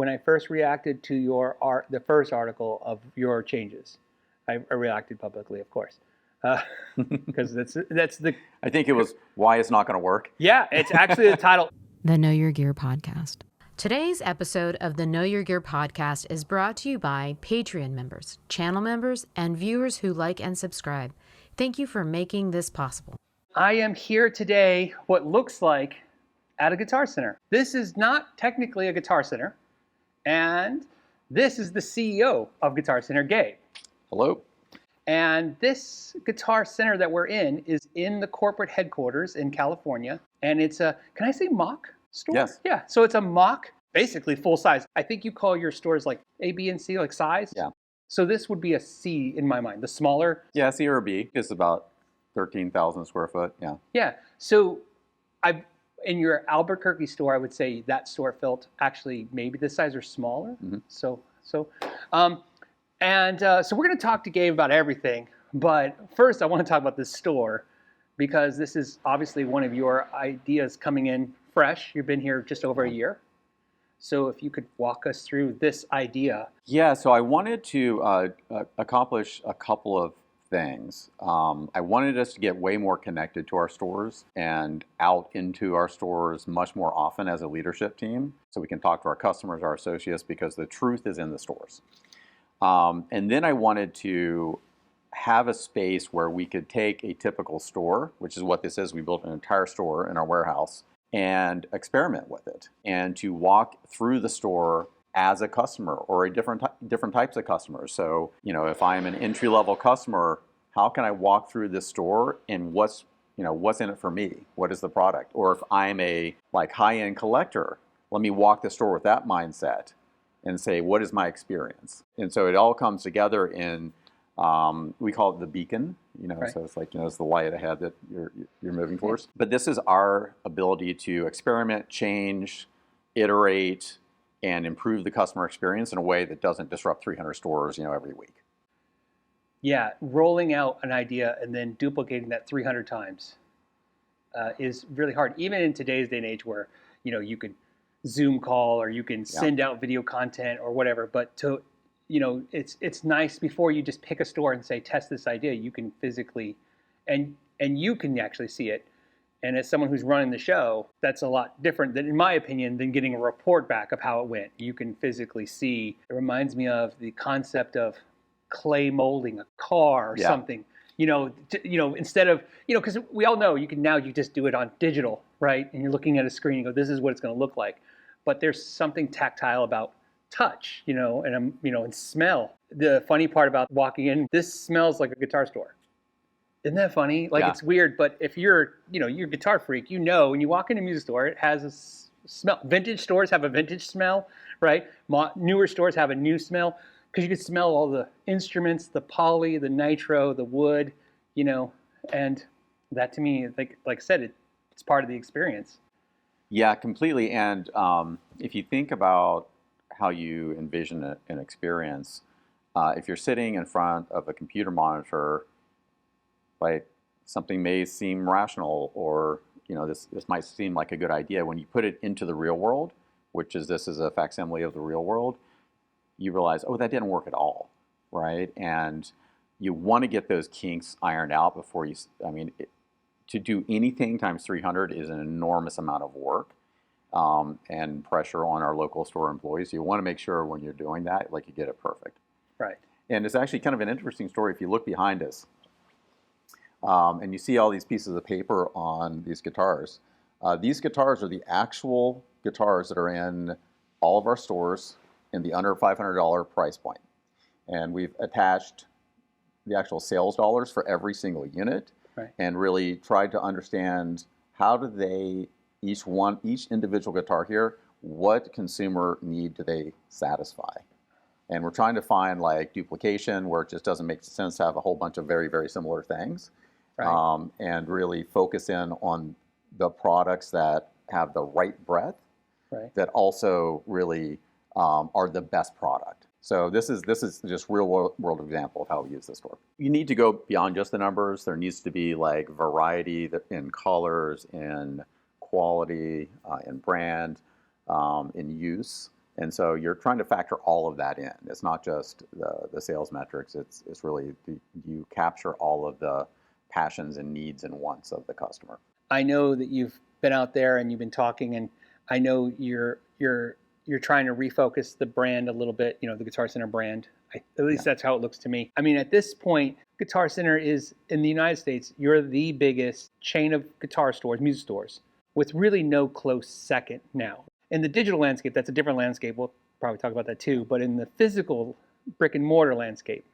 when I first reacted to the first article of your changes, I reacted publicly, of course, because that's the. I think it was why it's not going to work. Yeah, it's actually the title. The Know Your Gear podcast. Today's episode of the Know Your Gear podcast is brought to you by Patreon members, channel members, and viewers who like and subscribe. Thank you for making this possible. I am here today, what looks like, at a Guitar Center. This is not technically a Guitar Center, and this is the CEO of Guitar Center, Gabe. Hello. And this Guitar Center that we're in is in the corporate headquarters in California, and it's a, can I say mock store? Yes. Yeah, so it's a mock, basically full size. I think you call your stores like A, B, and C, like size? Yeah. So this would be a C in my mind, the smaller. Yeah, C or a B is about 13,000 square foot, yeah. Yeah, so in your Albuquerque store, I would say that store felt actually maybe this size or smaller. Mm-hmm. So we're going to talk to Gabe about everything. But first, I want to talk about this store because this is obviously one of your ideas coming in fresh. You've been here just over a year. So if you could walk us through this idea. Yeah, so I wanted to accomplish a couple of things. I wanted us to get way more connected to our stores and out into our stores much more often as a leadership team so we can talk to our customers, our associates, because the truth is in the stores. And then I wanted to have a space where we could take a typical store, which is what this is. We built an entire store in our warehouse and experiment with it and to walk through the store as a customer or a different types of customers. So, if I'm an entry-level customer, how can I walk through this store and what's in it for me? What is the product? Or if I'm a high-end collector, let me walk the store with that mindset and say, what is my experience? And so it all comes together in, we call it the beacon, Right. So it's it's the light ahead that you're moving towards. But this is our ability to experiment, change, iterate, and improve the customer experience in a way that doesn't disrupt 300 stores, every week. Yeah, rolling out an idea and then duplicating that 300 times is really hard. Even in today's day and age where, you could Zoom call or you can send out video content or whatever. But it's nice before you just pick a store and say, test this idea, you can physically, and you can actually see it. And as someone who's running the show, that's a lot different than, in my opinion, than getting a report back of how it went. You can physically see. It reminds me of the concept of clay molding a car or something. Instead of, because we all know you just do it on digital, right? And you're looking at a screen and go, this is what it's going to look like. But there's something tactile about touch, and smell. The funny part about walking in, this smells like a guitar store. Isn't that funny? It's weird, but if you're a guitar freak, when you walk into a music store, it has a smell. Vintage stores have a vintage smell, right? Newer stores have a new smell because you can smell all the instruments, the poly, the nitro, the wood, and that to me, like I said, it's part of the experience. Yeah, completely. And if you think about how you envision an experience, if you're sitting in front of a computer monitor, something may seem rational or, this might seem like a good idea. When you put it into the real world, this is a facsimile of the real world, you realize, oh, that didn't work at all, right? And you want to get those kinks ironed out before to do anything times 300 is an enormous amount of work and pressure on our local store employees. You want to make sure when you're doing that, you get it perfect. Right. And it's actually kind of an interesting story if you look behind us. And you see all these pieces of paper on these guitars. These guitars are the actual guitars that are in all of our stores in the under $500 price point. And we've attached the actual sales dollars for every single unit, right, and really tried to understand how do they, each individual guitar here, what consumer need do they satisfy? And we're trying to find duplication where it just doesn't make sense to have a whole bunch of very, very similar things. Right. And really focus in on the products that have the right breadth, right, that also really are the best product. So this is just real world example of how we use this store. You need to go beyond just the numbers. There needs to be variety in colors, in quality, in brand, in use. And so you're trying to factor all of that in. It's not just the sales metrics. It's really you capture all of the passions and needs and wants of the customer. I know that you've been out there and you've been talking, and I know you're trying to refocus the brand a little bit. The Guitar Center brand. At least that's how it looks to me. I mean, at this point, Guitar Center is in the United States. You're the biggest chain of guitar stores, music stores, with really no close second now. In the digital landscape, that's a different landscape. We'll probably talk about that too. But in the physical brick and mortar landscape,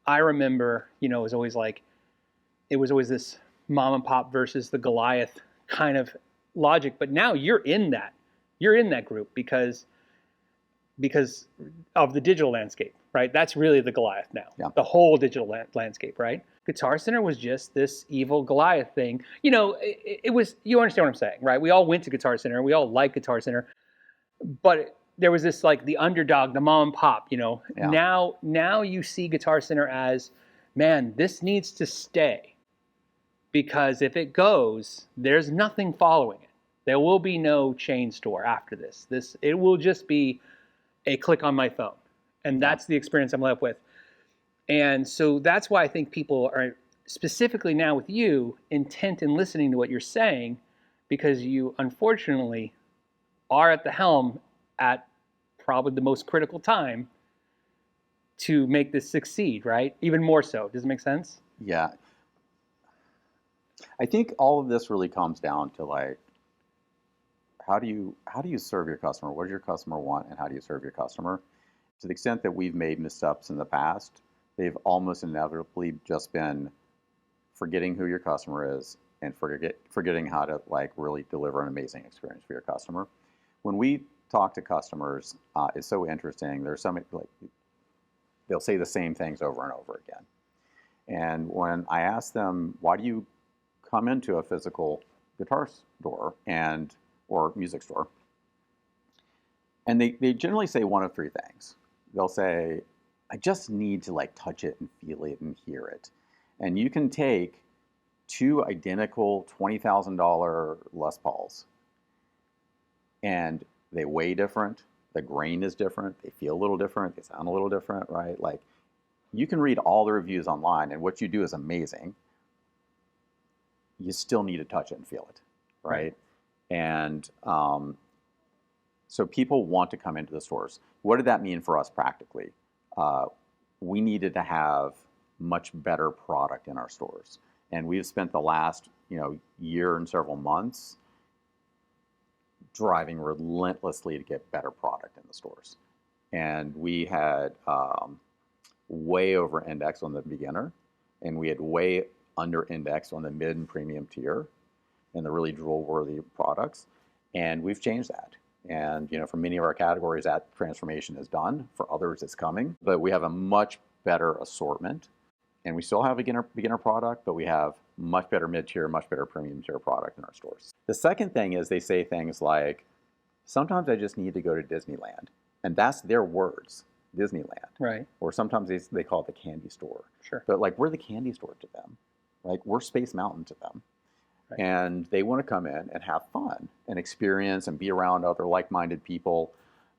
I remember, it was always this mom and pop versus the Goliath kind of logic. But now you're in that group because of the digital landscape, right? That's really the Goliath now. Yeah. The whole digital landscape, right? Guitar Center was just this evil Goliath thing. It was, you understand what I'm saying, right? We all went to Guitar Center. We all like Guitar Center. But there was this like the underdog, the mom and pop, Yeah. Now you see Guitar Center as, man, this needs to stay. Because if it goes, there's nothing following it. There will be no chain store after this. It will just be a click on my phone. And that's the experience I'm left with. And so that's why I think people are, specifically now with you, intent in listening to what you're saying, because you unfortunately are at the helm at probably the most critical time to make this succeed, right? Even more so. Does it make sense? Yeah. I think all of this really comes down to like, how do you serve your customer? What does your customer want, and how do you serve your customer? To the extent that we've made missteps in the past, they've almost inevitably just been forgetting who your customer is and forgetting how to like really deliver an amazing experience for your customer. When we talk to customers, it's so interesting. There's so many, like, they'll say the same things over and over again. And when I ask them, why do you come into a physical guitar store or music store? And they generally say one of three things. They'll say, I just need to like touch it and feel it and hear it. And you can take two identical $20,000 Les Pauls, and they weigh different, the grain is different, they feel a little different, they sound a little different, right? Like, you can read all the reviews online, and what you do is amazing. You still need to touch it and feel it, right? And so people want to come into the stores. What did that mean for us practically? We needed to have much better product in our stores. And we've spent the last year and several months driving relentlessly to get better product in the stores. And we had way over indexed on the beginner, and we had way under indexed on the mid and premium tier and the really drool-worthy products. And we've changed that. And for many of our categories, that transformation is done. For others, it's coming. But we have a much better assortment. And we still have a beginner product, but we have much better mid-tier, much better premium tier product in our stores. The second thing is they say things like, sometimes I just need to go to Disneyland. And that's their words, Disneyland. Right. Or sometimes they call it the candy store. Sure. But like, we're the candy store to them. Like, we're Space Mountain to them. Right. And they want to come in and have fun and experience and be around other like-minded people,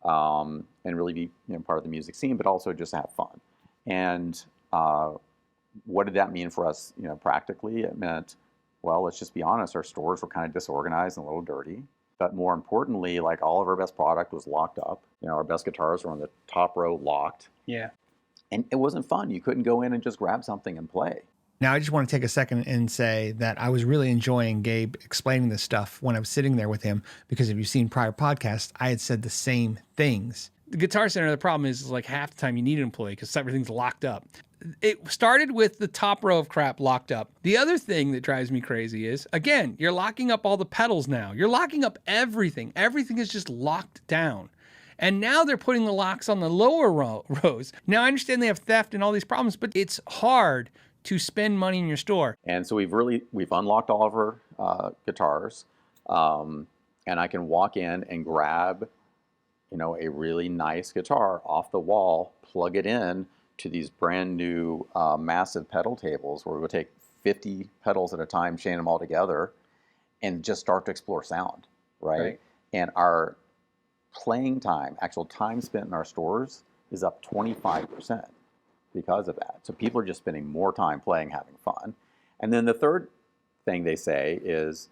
and really be part of the music scene, but also just have fun. And what did that mean for us practically? It meant, well, let's just be honest, our stores were kind of disorganized and a little dirty. But more importantly, like, all of our best product was locked up. Our best guitars were on the top row locked. Yeah. And it wasn't fun. You couldn't go in and just grab something and play. Now, I just want to take a second and say that I was really enjoying Gabe explaining this stuff when I was sitting there with him, because if you've seen prior podcasts, I had said the same things. The Guitar Center, the problem is like half the time you need an employee because everything's locked up. It started with the top row of crap locked up. The other thing that drives me crazy is, again, you're locking up all the pedals now. You're locking up everything. Everything is just locked down. And now they're putting the locks on the lower rows. Now, I understand they have theft and all these problems, but it's hard to spend money in your store. And so we've unlocked all of our guitars, and I can walk in and grab, a really nice guitar off the wall, plug it in to these brand new massive pedal tables where we'll take 50 pedals at a time, chain them all together, and just start to explore sound, right? And our playing time, actual time spent in our stores, is up 25% because of that. So people are just spending more time playing, having fun. And then the third thing they say is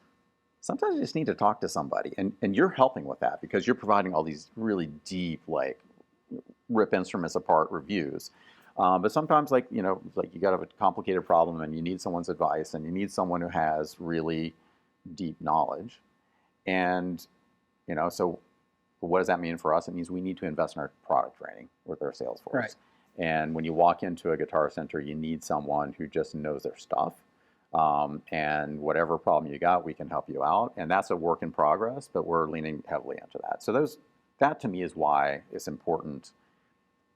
sometimes you just need to talk to somebody, and you're helping with that because you're providing all these really deep, like rip instruments apart reviews. But sometimes, like you got a complicated problem and you need someone's advice, and you need someone who has really deep knowledge. And so what does that mean for us? It means we need to invest in our product training with our sales force. Right. And when you walk into a Guitar Center, you need someone who just knows their stuff. And whatever problem you got, we can help you out. And that's a work in progress, but we're leaning heavily into that. So that to me is why it's important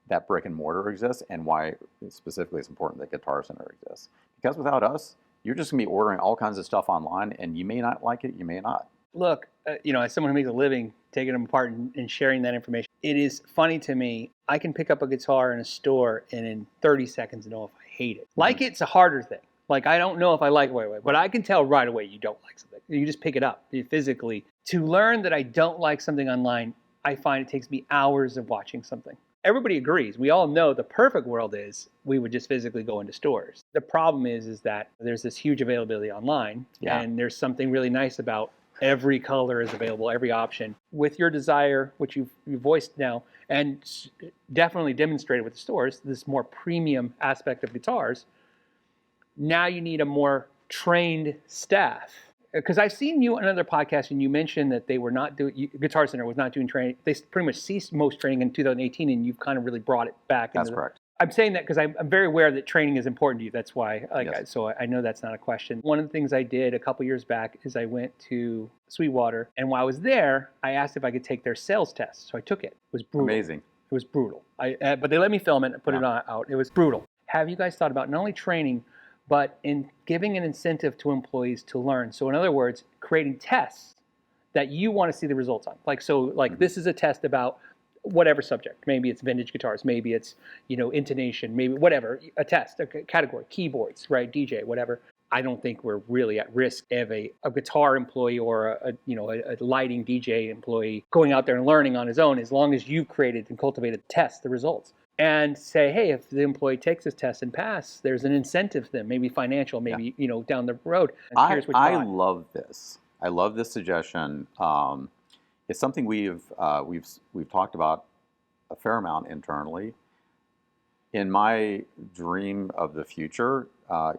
that brick and mortar exists, and why specifically it's important that Guitar Center exists. Because without us, you're just going to be ordering all kinds of stuff online, and you may not like it, you may not. Look, as someone who makes a living taking them apart and sharing that information, it is funny to me. I can pick up a guitar in a store and in 30 seconds know if I hate it. Like it's a harder thing. Like I don't know if I like it, but I can tell right away you don't like something. You just pick it up physically. To learn that I don't like something online, I find it takes me hours of watching something. Everybody agrees. We all know the perfect world is we would just physically go into stores. The problem is that there's this huge availability online, and there's something really nice about every color is available, every option. With your desire, which you've voiced now, and definitely demonstrated with the stores, this more premium aspect of guitars, now you need a more trained staff. Because I've seen you on another podcast, and you mentioned that they were not doing, Guitar Center was not doing training. They pretty much ceased most training in 2018, and you've kind of really brought it back. That's correct. I'm saying that because I'm very aware that training is important to you. That's why, Yes. So I know that's not a question. One of the things I did a couple years back is I went to Sweetwater, and while I was there, I asked if I could take their sales test. So I took it. It was brutal. Amazing. It was brutal. But they let me film it and put it out. It was brutal. Have you guys thought about not only training, but in giving an incentive to employees to learn? So in other words, creating tests that you want to see the results on. This is a test about whatever subject. Maybe it's vintage guitars. Maybe it's, intonation. Maybe whatever, a test, a category, keyboards, right? DJ, whatever. I don't think we're really at risk of a guitar employee or a lighting DJ employee going out there and learning on his own, as long as you've created and cultivated tests, the results. And say, hey, if the employee takes this test and pass, there's an incentive to them, maybe financial, maybe down the road. I love this. I love this suggestion. It's something we've talked about a fair amount internally. In my dream of the future,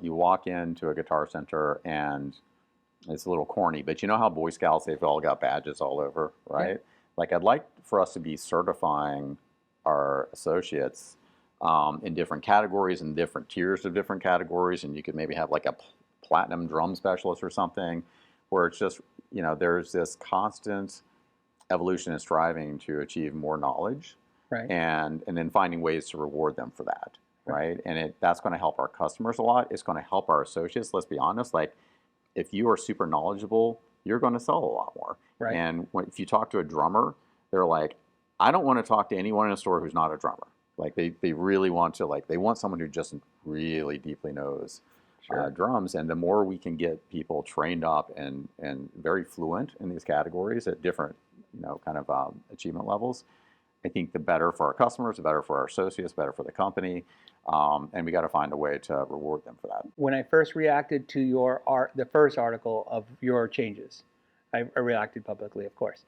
you walk into a Guitar Center, and it's a little corny, but you know how Boy Scouts, they've all got badges all over, right? Yeah. Like I'd like for us to be certifying our associates in different categories and different tiers of different categories, and you could maybe have like a platinum drum specialist or something, where it's just there's this constant evolution and striving to achieve more knowledge, right? And then finding ways to reward them for that, right? And that's going to help our customers a lot. It's going to help our associates. Let's be honest, like if you are super knowledgeable, you're going to sell a lot more, right? And if you talk to a drummer, they're like, I don't want to talk to anyone in a store who's not a drummer. Like they really want to, they want someone who just really deeply knows drums. And the more we can get people trained up and very fluent in these categories at different, achievement levels, I think the better for our customers, the better for our associates, better for the company. And we got to find a way to reward them for that. When I first reacted to the first article of your changes, I reacted publicly, of course.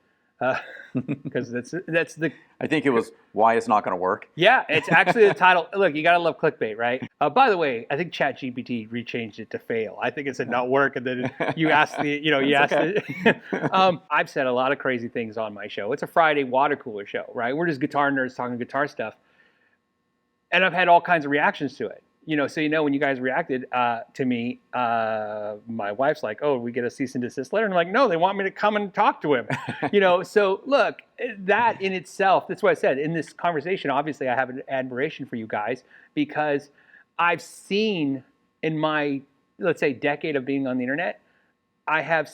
Because that's the. I think it was why it's not going to work. Yeah, it's actually the title. Look, you got to love clickbait, right? By the way, I think ChatGPT rechanged it to fail. I think it said not work, and then you asked I've said a lot of crazy things on my show. It's a Friday water cooler show, right? We're just guitar nerds talking guitar stuff, and I've had all kinds of reactions to it. So when you guys reacted to me, my wife's like, "Oh, we get a cease and desist letter," and I'm like, "No, they want me to come and talk to him." So look, that in itself, that's what I said in this conversation. Obviously, I have an admiration for you guys because I've seen in my, let's say, decade of being on the internet, I have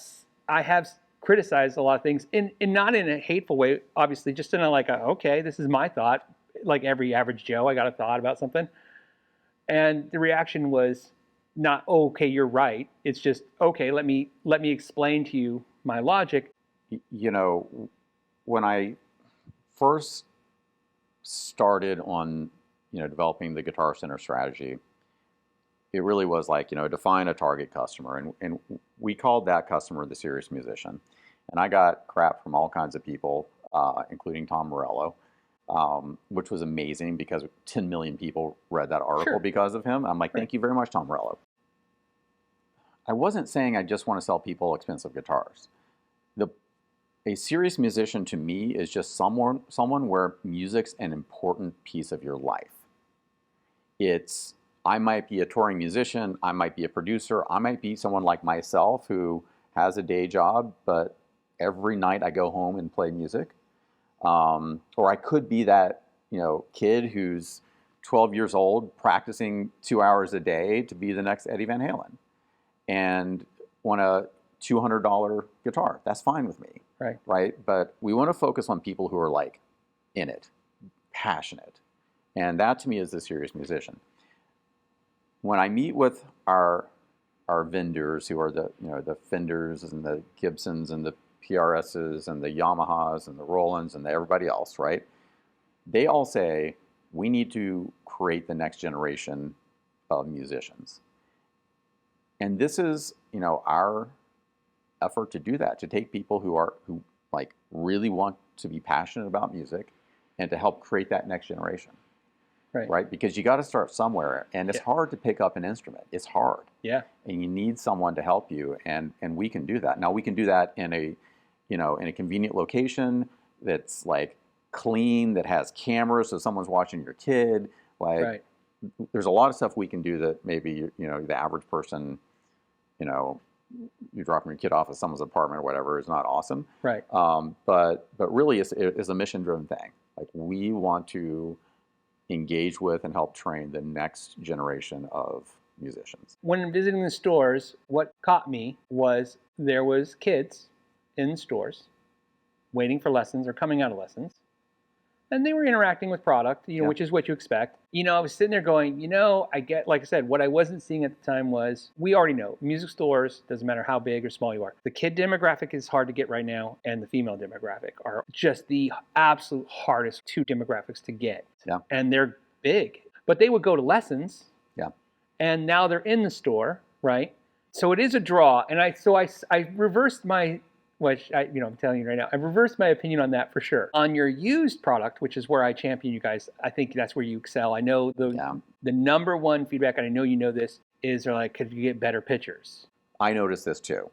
criticized a lot of things, in not in a hateful way, obviously, just in a okay, this is my thought, like every average Joe, I got a thought about something. And the reaction was not, oh, okay, you're right. It's just, okay, let me explain to you my logic. When I first started on, developing the Guitar Center strategy, it really was like, define a target customer. And we called that customer the serious musician. And I got crap from all kinds of people, including Tom Morello, which was amazing because 10 million people read that article Sure. because of him. I'm like, thank you very much, Tom Morello. I wasn't saying I just want to sell people expensive guitars. A serious musician to me is just someone where music's an important piece of your life. I might be a touring musician, I might be a producer, I might be someone like myself who has a day job, but every night I go home and play music. Or I could be that, kid who's 12 years old practicing 2 hours a day to be the next Eddie Van Halen and want a $200 guitar. That's fine with me. Right. But we want to focus on people who are like in it, passionate. And that to me is the serious musician. When I meet with our vendors who are the Fenders and the Gibsons and the PRSs and the Yamahas and the Rolands and everybody else, right? They all say we need to create the next generation of musicians. And this is, our effort to do that, to take people who like really want to be passionate about music and to help create that next generation. Right? Because you got to start somewhere, and it's hard to pick up an instrument. It's hard. Yeah. And you need someone to help you, and we can do that. Now we can do that in a convenient location that's like clean, that has cameras so someone's watching your kid. Like there's a lot of stuff we can do that maybe the average person, you're dropping your kid off at someone's apartment or whatever is not awesome. Right. But really it's a mission-driven thing. Like we want to engage with and help train the next generation of musicians. When visiting the stores, what caught me was there was kids in the stores waiting for lessons or coming out of lessons. And they were interacting with product, which is what you expect. I was sitting there going, I get, like I said, what I wasn't seeing at the time was, we already know, music stores, doesn't matter how big or small you are. The kid demographic is hard to get right now, and the female demographic are just the absolute hardest two demographics to get. Yeah. And they're big. But they would go to lessons. Yeah. And now they're in the store, right? So it is a draw. And I reversed my... which I'm telling you right now, I've reversed my opinion on that for sure. On your used product, which is where I champion you guys, I think that's where you excel. I know the number one feedback, and I know you know this, is they're like, could you get better pictures? I noticed this too,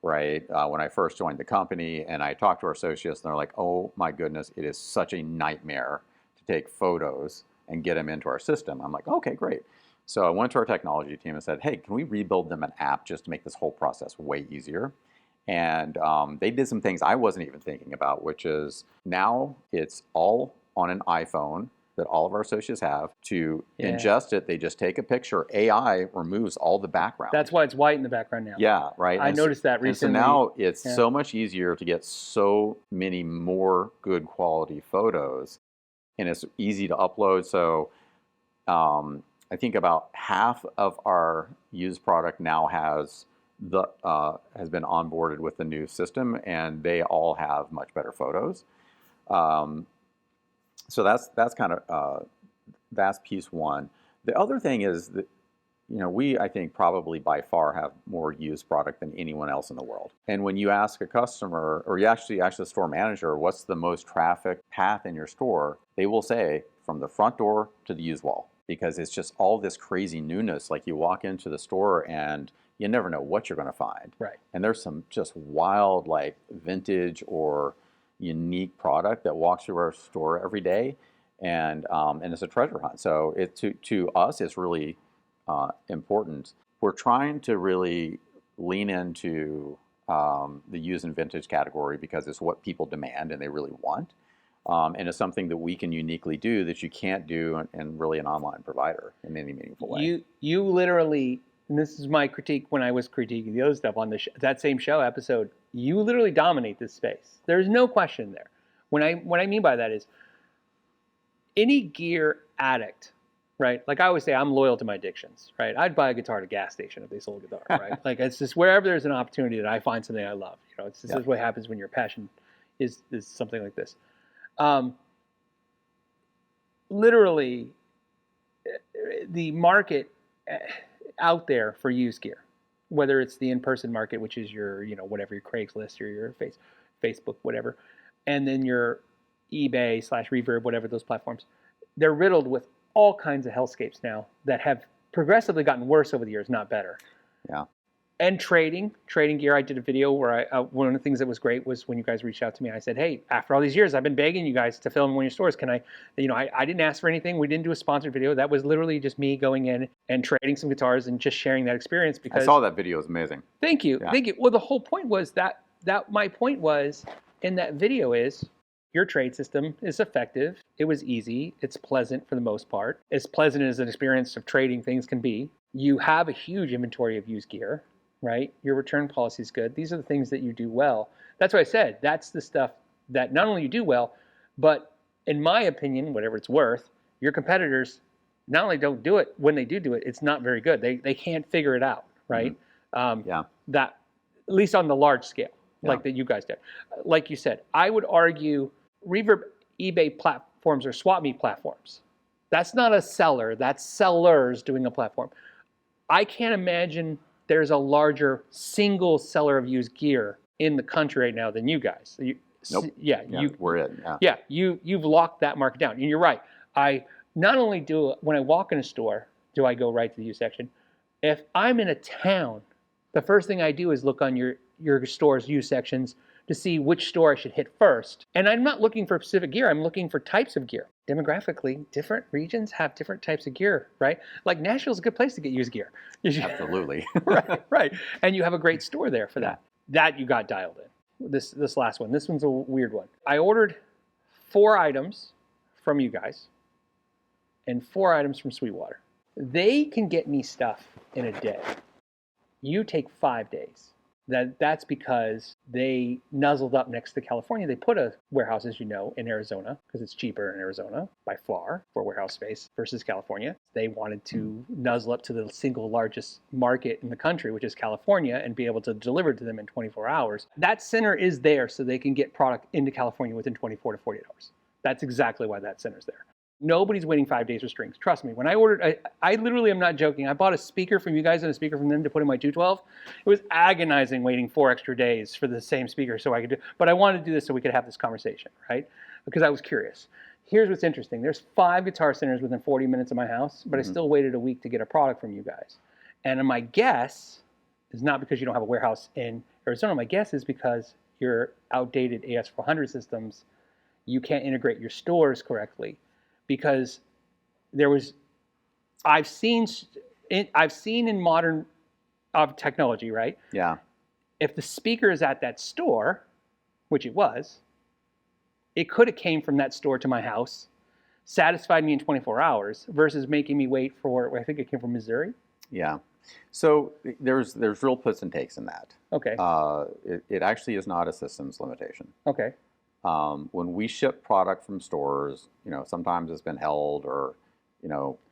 right? When I first joined the company and I talked to our associates, and they're like, oh my goodness, it is such a nightmare to take photos and get them into our system. I'm like, okay, great. So I went to our technology team and said, hey, can we rebuild them an app just to make this whole process way easier? And they did some things I wasn't even thinking about, which is now it's all on an iPhone that all of our associates have. To ingest it, they just take a picture. AI removes all the background. That's why it's white in the background now. Yeah, right. I noticed that recently. And so now it's so much easier to get so many more good quality photos, and it's easy to upload. So I think about half of our used product now has been onboarded with the new system, and they all have much better photos. So that's kind of that's piece one. The other thing is that we, I think, probably by far have more used product than anyone else in the world. And when you ask a customer, or you actually ask the store manager, what's the most traffic path in your store, they will say from the front door to the used wall, because it's just all this crazy newness. Like you walk into the store and you never know what you're going to find. Right. And there's some just wild, like vintage or unique product that walks through our store every day, and it's a treasure hunt. So to us, it's really important. We're trying to really lean into the used and vintage category because it's what people demand and they really want, and it's something that we can uniquely do that you can't do in really an online provider in any meaningful way. You literally. And this is my critique when I was critiquing the other stuff on that same show episode. You literally dominate this space. There's no question there. What I mean by that is any gear addict, right? Like I always say, I'm loyal to my addictions, right? I'd buy a guitar at a gas station if they sold a guitar, right? Like it's just wherever there's an opportunity that I find something I love. It's just what happens when your passion is something like this. Um, literally, the market out there for used gear, whether it's the in-person market, which is your, whatever, your Craigslist or your Facebook, whatever, and then your eBay / Reverb, whatever those platforms, they're riddled with all kinds of hellscapes now that have progressively gotten worse over the years, not better. Yeah. And trading gear. I did a video where one of the things that was great was when you guys reached out to me. I said, hey, after all these years, I've been begging you guys to film in one of your stores. Can I didn't ask for anything. We didn't do a sponsored video. That was literally just me going in and trading some guitars and just sharing that experience. Because I saw that video. It was amazing. Thank you. Yeah. Thank you. Well, the whole point was that my point was in that video is your trade system is effective. It was easy. It's pleasant for the most part. As pleasant as an experience of trading things can be. You have a huge inventory of used gear. Right? Your return policy is good. These are the things that you do well. That's what I said. That's the stuff that not only you do well, but in my opinion, whatever it's worth, your competitors not only don't do it, when they do it, it's not very good. They can't figure it out, right? Yeah. That, at least on the large scale, like that you guys did. Like you said, I would argue Reverb eBay platforms are swap meet platforms. That's not a seller. That's sellers doing a platform. I can't imagine there's a larger single seller of used gear in the country right now than you guys. Nope. We're it. Yeah, you've locked that market down. And you're right. I not only do, when I walk in a store, do I go right to the used section. If I'm in a town, the first thing I do is look on your store's used sections to see which store I should hit first. And I'm not looking for specific gear. I'm looking for types of gear. Demographically, different regions have different types of gear, right? Like Nashville's a good place to get used gear. Absolutely. right. And you have a great store there for that. That you got dialed in. This last one. This one's a weird one. I ordered 4 items from you guys and 4 items from Sweetwater. They can get me stuff in a day. You take 5 days. That's because they nuzzled up next to California. They put a warehouse, as you know, in Arizona because it's cheaper in Arizona by far for warehouse space versus California. They wanted to nuzzle up to the single largest market in the country, which is California, and be able to deliver to them in 24 hours. That center is there so they can get product into California within 24 to 48 hours. That's exactly why that center's there. Nobody's waiting 5 days for strings. Trust me. When I ordered, I literally am not joking. I bought a speaker from you guys and a speaker from them to put in my 212. It was agonizing waiting 4 extra days for the same speaker so I could do. But I wanted to do this so we could have this conversation, right? Because I was curious. Here's what's interesting. There's 5 guitar centers within 40 minutes of my house, but I still waited a week to get a product from you guys. And my guess is not because you don't have a warehouse in Arizona. My guess is because your outdated AS400 systems, you can't integrate your stores correctly. Because I've seen in modern technology, right? Yeah. If the speaker is at that store, which it was, it could have came from that store to my house, satisfied me in 24 hours versus making me wait for, I think it came from Missouri. Yeah. So there's real puts and takes in that. Okay. It actually is not a systems limitation. Okay. When we ship product from stores, sometimes it's been held or,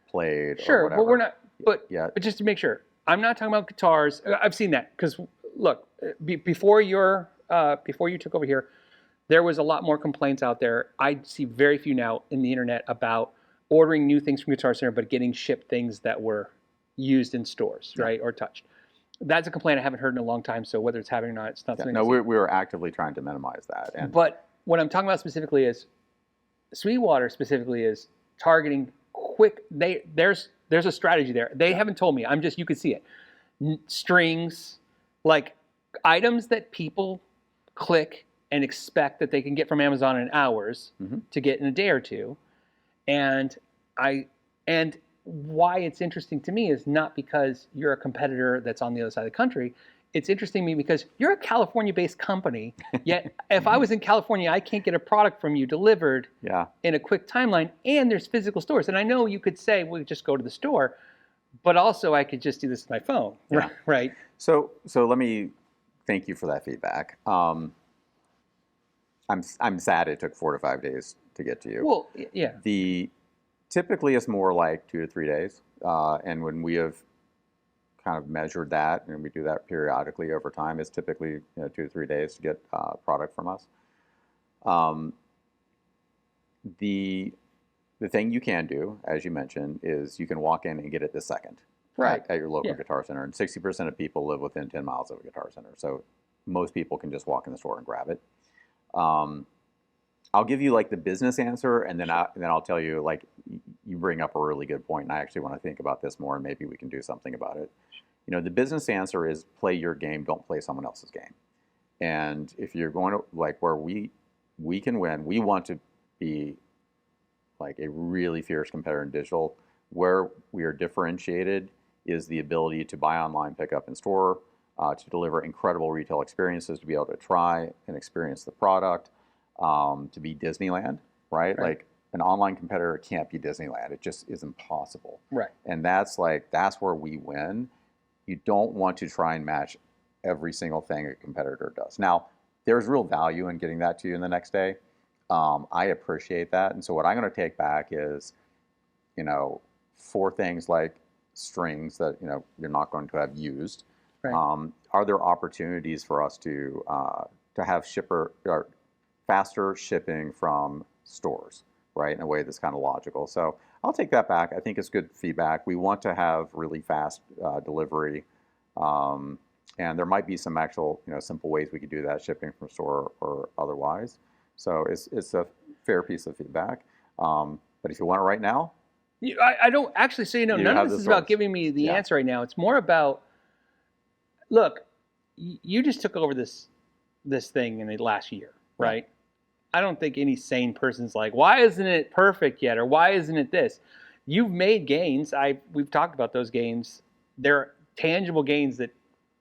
played. Sure, or whatever. but we're not. But yeah. But just to make sure, I'm not talking about guitars. I've seen that because look, before you took over here, there was a lot more complaints out there. I see very few now in the internet about ordering new things from Guitar Center, but getting shipped things that were used in stores, right, or touched. That's a complaint I haven't heard in a long time. So whether it's happening or not, it's not something. No, we were actively trying to minimize that. But what I'm talking about specifically is Sweetwater specifically is targeting quick. There's a strategy there. They haven't told me. You can see it. Strings, like items that people click and expect that they can get from Amazon in hours to get in a day or two. And why it's interesting to me is not because you're a competitor that's on the other side of the country. It's interesting to me because you're a California-based company, yet if I was in California, I can't get a product from you delivered in a quick timeline, and there's physical stores. And I know you could say, well, just go to the store, but also I could just do this with my phone, right? So let me thank you for that feedback. I'm sad it took 4 to 5 days to get to you. Well, yeah. Typically it's more like 2 to 3 days, and when we have kind of measured that, and we do that periodically over time, it's typically 2 to 3 days to get product from us. the thing you can do, as you mentioned, is you can walk in and get it this second Right. at your local Yeah. Guitar Center. And 60% of people live within 10 miles of a Guitar Center. So most people can just walk in the store and grab it. I'll give you like the business answer, and then I'll tell you, like, you bring up a really good point, and I actually want to think about this more, and maybe we can do something about it. You know, the business answer is play your game, don't play someone else's game. And if you're going to, like, where we can win, we want to be like a really fierce competitor in digital. Where we are differentiated is the ability to buy online, pick up in store, to deliver incredible retail experiences, to be able to try and experience the product, to be Disneyland, right? Like, an online competitor can't be Disneyland. It just is impossible. Right. And that's where we win. You don't want to try and match every single thing a competitor does. Now, there's real value in getting that to you in the next day. I appreciate that. And so what I'm going to take back is, you know, for things like strings that, you know, you're not going to have used, Right. are there opportunities for us to have faster shipping from stores, right, in a way that's kind of logical? So I'll take that back. I think it's good feedback. We want to have really fast delivery, and there might be some actual, you know, simple ways we could do that, shipping from store or otherwise. So it's a fair piece of feedback. But if you want it right now, I don't actually say no. You None have of this the is about source. giving me the Yeah. answer right now. It's more about, look, you just took over this thing in the last year, right? I don't think any sane person's like, why isn't it perfect yet, or why isn't it this? You've made gains. We've talked about those gains. They're tangible gains that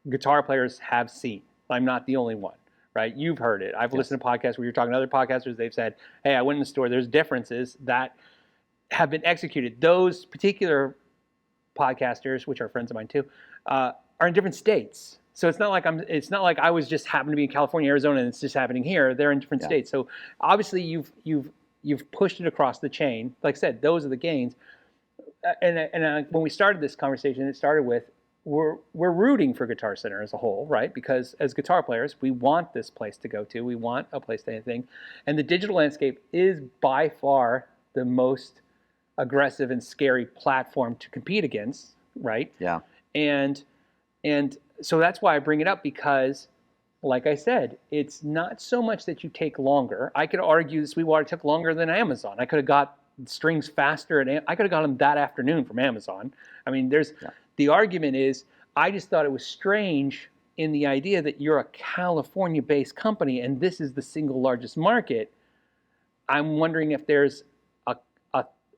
guitar players have seen. I'm not the only one, right? You've heard it. I've listened to podcasts where you're talking to other podcasters. They've said, hey, I went in the store. There's differences that have been executed. Those particular podcasters, which are friends of mine too, are in different states. So it's not like I was just happened to be in California, Arizona, and it's just happening here. They're in different states. So obviously you've pushed it across the chain. Like I said, those are the gains. And when we started this conversation, it started with we're rooting for Guitar Center as a whole, right? Because as guitar players, we want this place to go to. We want a place to anything. And the digital landscape is by far the most aggressive and scary platform to compete against, right? yeah, And so that's why I bring it up, because, like I said, it's not so much that you take longer. I could argue Sweetwater took longer than Amazon. I could have got strings faster, and I could have got them that afternoon from Amazon. I mean, the argument is, I just thought it was strange in the idea that you're a California-based company and this is the single largest market. I'm wondering if there's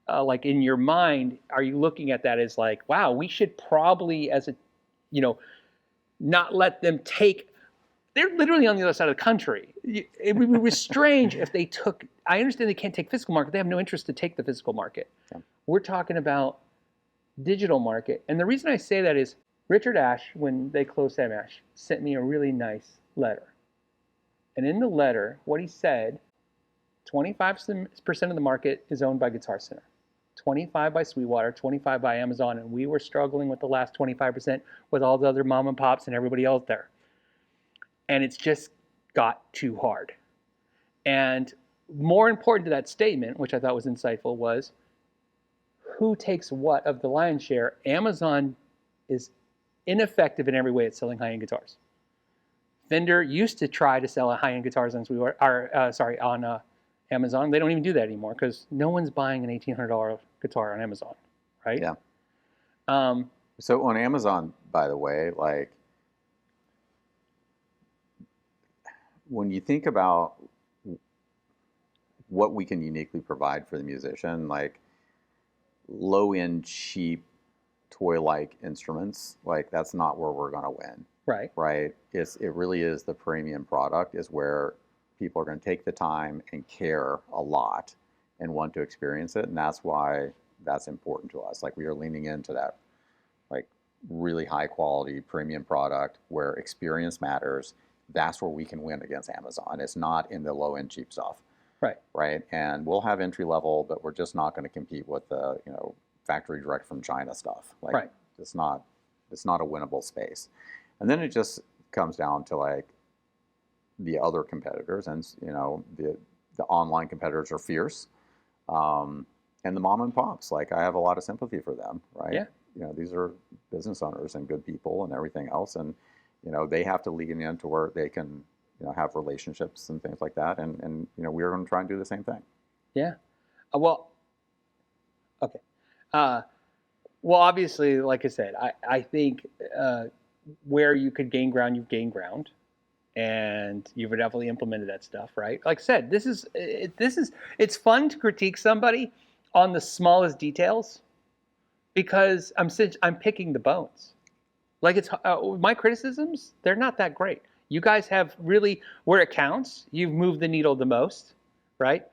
like, in your mind, are you looking at that as like, wow, we should probably, as a, you know, not let them take, they're literally on the other side of the country. It would be strange if they took, I understand they can't take physical market. They have no interest to take the physical market. Yeah. We're talking about digital market. And the reason I say that is Richard Ashe, when they closed Sam Ashe, sent me a really nice letter. And in the letter, what he said, 25% of the market is owned by Guitar Center. 25 by Sweetwater, 25 by Amazon, and we were struggling with the last 25% with all the other mom and pops and everybody else there. And it's just got too hard. And more important to that statement, which I thought was insightful, was who takes what of the lion's share? Amazon is ineffective in every way at selling high-end guitars. Fender used to try to sell high-end guitars on on Amazon. They don't even do that anymore because no one's buying an $1,800 guitar on Amazon, right? Yeah. So on Amazon, by the way, like, when you think about what we can uniquely provide for the musician, like low-end, cheap, toy-like instruments, like, that's not where we're going to win. Right. Right. It really is the premium product is where people are going to take the time and care a lot and want to experience it. And that's why that's important to us. Like, we are leaning into that, like, really high quality premium product where experience matters. That's where we can win against Amazon. It's not in the low end cheap stuff. Right. Right. And we'll have entry level, but we're just not going to compete with the, you know, factory direct from China stuff. Like, right. It's not a winnable space. And then it just comes down to, like, the other competitors, and, you know, the online competitors are fierce. And the mom and pops, like I have a lot of sympathy for them, right? Yeah. These are business owners and good people and everything else, and they have to lean into where they can have relationships and things like that, and we're going to try and do the same thing. Yeah. Well, okay. Well, obviously, like I said, I think where you could gain ground, you've gained ground, and you've definitely implemented that stuff, right? Like I said, it's fun to critique somebody on the smallest details because I'm picking the bones. Like it's my criticisms, they're not that great. You guys have really, where it counts, you've moved the needle the most, right?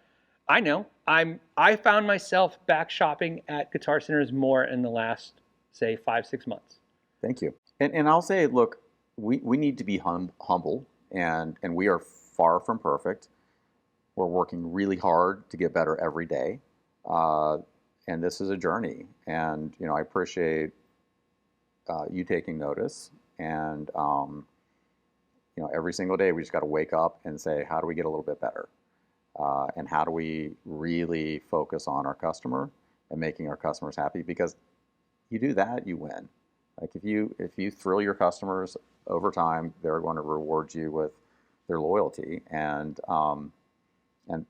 I know. I found myself back shopping at Guitar Centers more in the last, say, 5-6 months. Thank you. And I'll say, look, we need to be humble, and we are far from perfect. We're working really hard to get better every day, and this is a journey. And I appreciate you taking notice. And every single day we just got to wake up and say, how do we get a little bit better? And how do we really focus on our customer and making our customers happy? Because you do that, you win. Like if you thrill your customers over time, they're going to reward you with their loyalty, and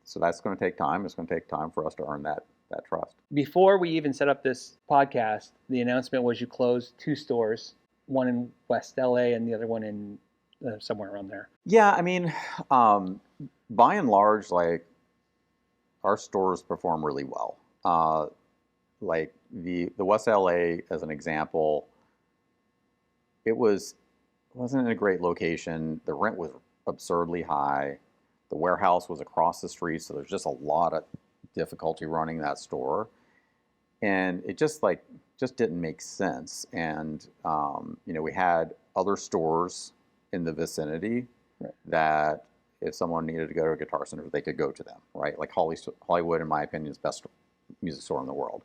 so that's going to take time. It's going to take time for us to earn that trust. Before we even set up this podcast, the announcement was you closed 2 stores, one in West LA and the other one in somewhere around there. Yeah, I mean, by and large, like our stores perform really well. Like the West LA, as an example, it wasn't in a great location. The rent was absurdly high. The warehouse was across the street, so there's just a lot of difficulty running that store, and it just didn't make sense. And we had other stores in the vicinity, right, that if someone needed to go to a Guitar Center, they could go to them, right? Like Hollywood, in my opinion, is the best music store in the world.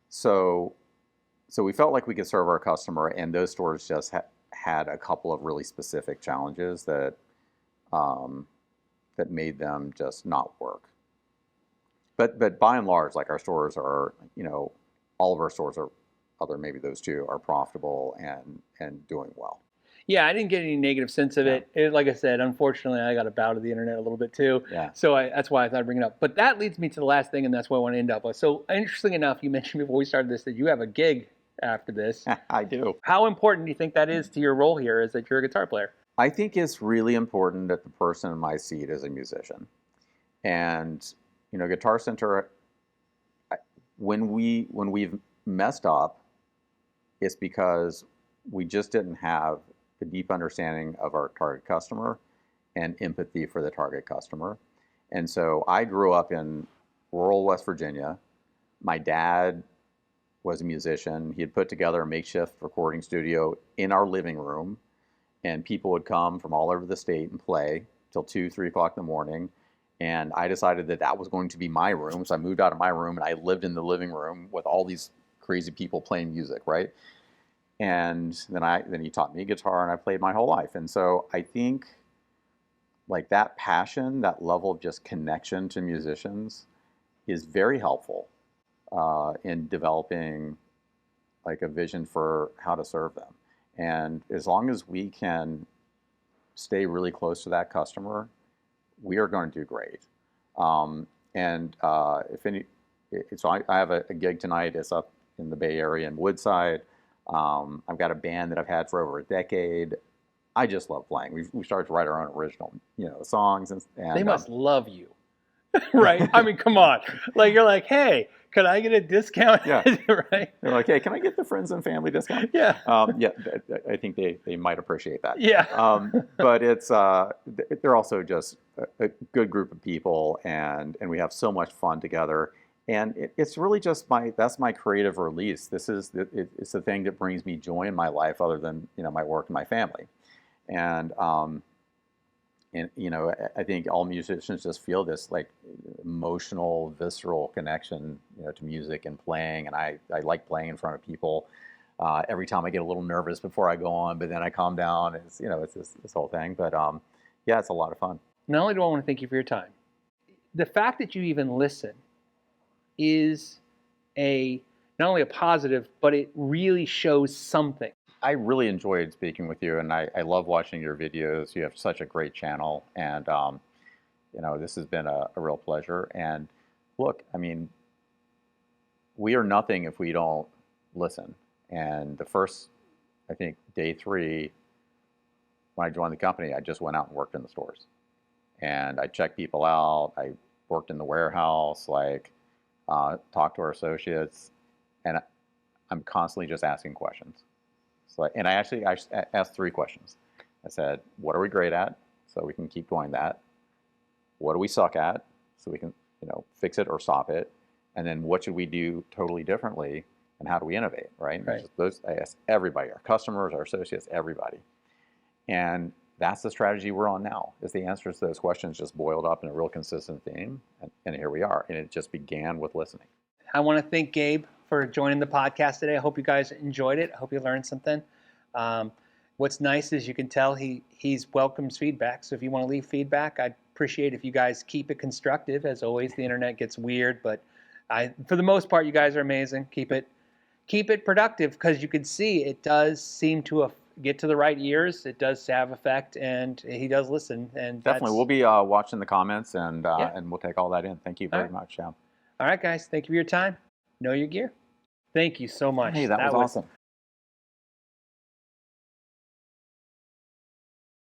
So we felt like we could serve our customer, and those stores just had a couple of really specific challenges that made them just not work. But by and large, like our stores are, all of our stores are, other maybe those 2, are profitable and doing well. Yeah, I didn't get any negative sense of it. Like I said, unfortunately, I got a bow to the internet a little bit too. Yeah. So that's why I thought I'd bring it up. But that leads me to the last thing, and that's what I want to end up with. So interesting enough, you mentioned before we started this that you have a gig after this. I do. How important do you think that is to your role here, is that you're a guitar player? I think it's really important that the person in my seat is a musician. And, Guitar Center, when we've messed up, it's because we just didn't have a deep understanding of our target customer and empathy for the target customer. And so I grew up in rural West Virginia. My dad was a musician. He had put together a makeshift recording studio in our living room, and people would come from all over the state and play till 2, 3 o'clock in the morning. And I decided that was going to be my room. So I moved out of my room and I lived in the living room with all these crazy people playing music, right? And then he taught me guitar, and I played my whole life. And so I think like that passion, that level of just connection to musicians is very helpful in developing like a vision for how to serve them. And as long as we can stay really close to that customer, we are going to do great. So I have a gig tonight. It's up in the Bay Area in Woodside. I've got a band that I've had for over a decade. I just love playing. We started to write our own original, songs, and they must love you, right? I mean, come on. Like you're like, hey, could I get a discount? Yeah. Right. They're like, hey, can I get the friends and family discount? Yeah. Yeah. I think they might appreciate that. Yeah. But it's they're also just a good group of people, and we have so much fun together. And it's really just that's my creative release. It's the thing that brings me joy in my life, other than my work and my family. And I think all musicians just feel this like emotional, visceral connection, to music and playing. And I like playing in front of people. Every time I get a little nervous before I go on, but then I calm down. It's this whole thing. But yeah, it's a lot of fun. Not only do I want to thank you for your time, the fact that you even listen is not only a positive, but it really shows something. I really enjoyed speaking with you, and I love watching your videos. You have such a great channel, and this has been a real pleasure. And look, I mean, we are nothing if we don't listen. And the first, I think, day 3, when I joined the company, I just went out and worked in the stores, and I checked people out. I worked in the warehouse, talked to our associates, and I'm constantly just asking questions. And I asked 3 questions. I said, what are we great at? So we can keep doing that. What do we suck at? So we can, fix it or stop it. And then what should we do totally differently? And how do we innovate, right? Right. I asked everybody, our customers, our associates, everybody. And that's the strategy we're on now, is the answers to those questions just boiled up in a real consistent theme. And here we are. And it just began with listening. I want to thank Gabe for joining the podcast today. I hope you guys enjoyed it. I hope you learned something. What's nice is you can tell he's welcomes feedback. So if you want to leave feedback, I'd appreciate if you guys keep it constructive. As always, the internet gets weird, but for the most part, you guys are amazing. Keep it productive, because you can see it does seem to get to the right ears. It does have effect, and he does listen. And definitely, we'll be watching the comments, and Yeah. we'll take all that in. Thank you very right. much. Yeah. All right, guys. Thank you for your time. Know your gear. Thank you so much. Hey, that was awesome.